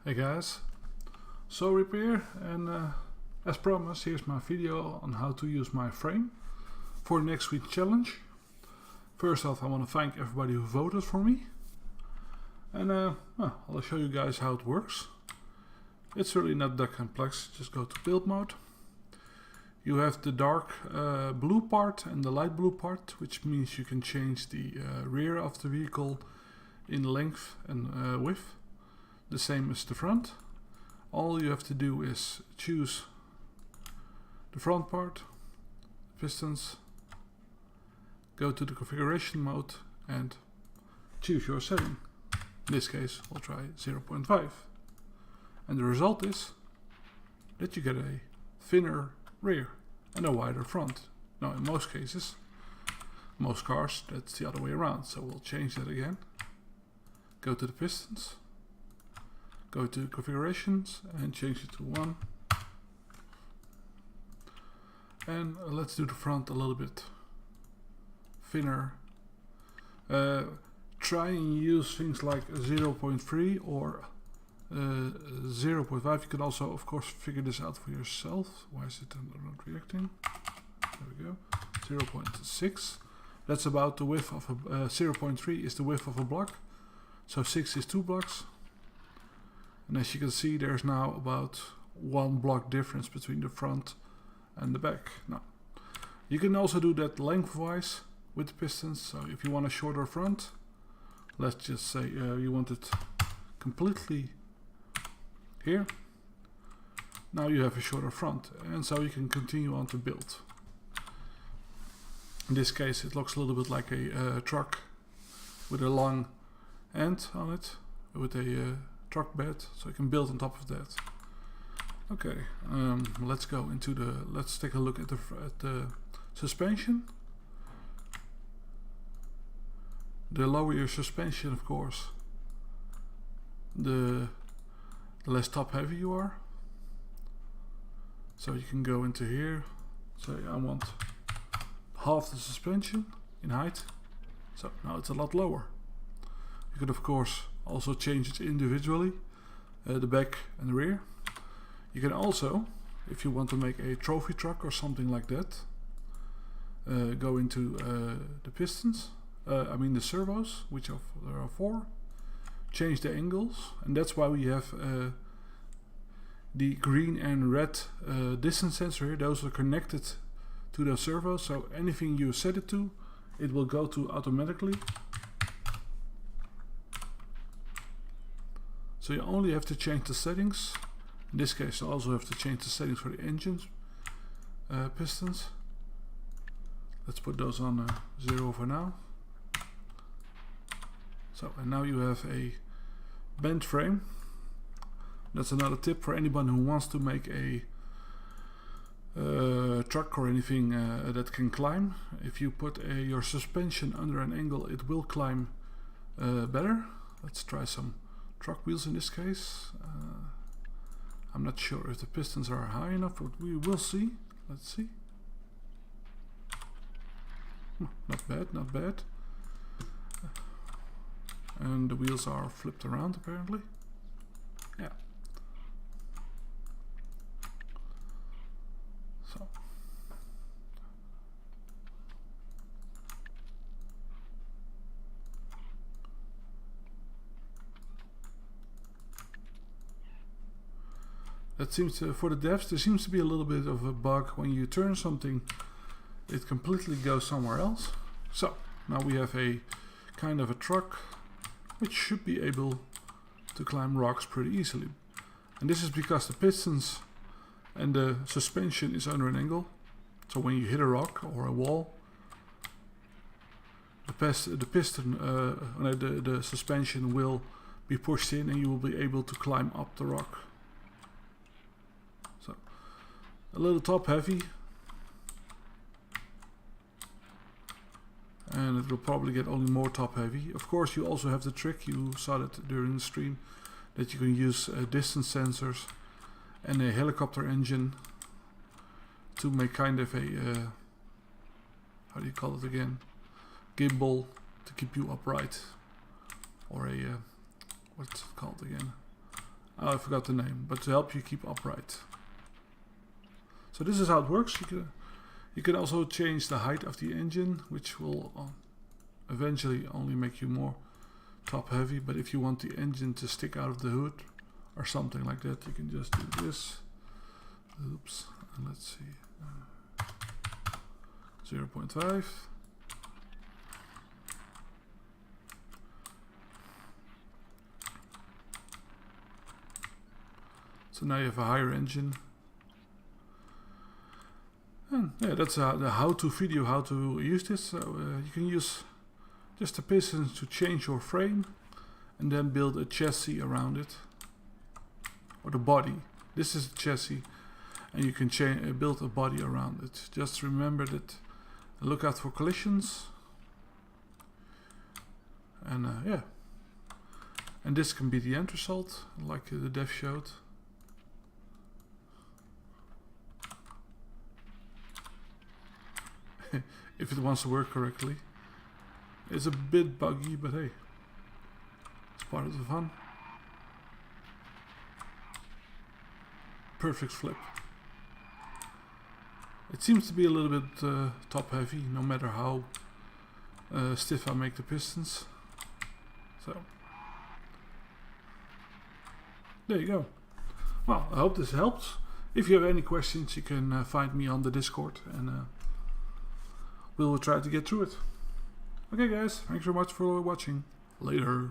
Hey guys, so repair, and as promised, here's my video on how to use my frame for next week's challenge. First off, I want to thank everybody who voted for me, and I'll show you guys how it works. It's really not that complex. Just go to build mode. You have the dark blue part and the light blue part, which means you can change the rear of the vehicle in length and width. The same as the front. All you have to do is choose the front part, pistons, go to the configuration mode and choose your setting. In this case we'll try 0.5, and the result is that you get a thinner rear and a wider front. Now in most cases, most cars, that's the other way around, so we'll change that again. Go to the pistons, go to configurations and change it to 1. And let's do the front a little bit thinner. Try and use things like 0.3 or 0.5. You can also, of course, figure this out for yourself. Why is it not reacting? There we go. 0.6. That's about the width of a 0.3 is the width of a block. So 6 is 2 blocks. And as you can see, there's now about 1 block difference between the front and the back. Now, you can also do that lengthwise with the pistons. So if you want a shorter front, let's just say you want it completely here. Now you have a shorter front, and so you can continue on to build. In this case, it looks a little bit like a truck with a long end on it, with a truck bed, so you can build on top of that. Okay, let's go into let's take a look at the suspension. The lower your suspension, of course, the less top heavy you are. So you can go into here, say I want half the suspension in height, so now it's a lot lower. You could of course also change it individually, the back and the rear. You can also, if you want to make a trophy truck or something like that, go into the pistons, the servos, which there are 4. Change the angles, and that's why we have the green and red distance sensor here. Those are connected to the servos, so anything you set it to, it will go to automatically. So you only have to change the settings. In this case, you also have to change the settings for the engines, pistons. Let's put those on 0 for now. So, and now you have a bent frame. That's another tip for anyone who wants to make a truck or anything that can climb. If you put your suspension under an angle, it will climb better. Let's try some truck wheels in this case. I'm not sure if the pistons are high enough, but we will see. Let's see. Not bad, not bad. And the wheels are flipped around apparently. Yeah. So. That seems to, for the devs, there seems to be a little bit of a bug. When you turn something, it completely goes somewhere else. So now we have a kind of a truck which should be able to climb rocks pretty easily. And this is because the pistons and the suspension is under an angle. So when you hit a rock or a wall, the suspension will be pushed in and you will be able to climb up the rock. So a little top heavy, and it will probably get only more top heavy. Of course, you also have the trick, you saw that during the stream, that you can use distance sensors and a helicopter engine to make kind of a how do you call it again, gimbal, to keep you upright, or a what's it called again, Oh, I forgot the name, but to help you keep upright. So this is how it works. You can also change the height of the engine, which will eventually only make you more top heavy. But if you want the engine to stick out of the hood or something like that, you can just do this. Oops, and let's see, 0.5. So now you have a higher engine. And yeah, that's the how-to video, how to use this. So you can use just the pistons to change your frame and then build a chassis around it. Or the body. This is the chassis and you can build a body around it. Just remember that, look out for collisions. And yeah. And this can be the end result, like the dev showed. If it wants to work correctly. It's a bit buggy, but hey, it's part of the fun. Perfect flip. It seems to be a little bit top heavy, no matter how stiff I make the pistons. So there you go. Well, I hope this helps. If you have any questions, you can find me on the Discord, and we will try to get through it. Okay guys, thanks very much for watching. Later.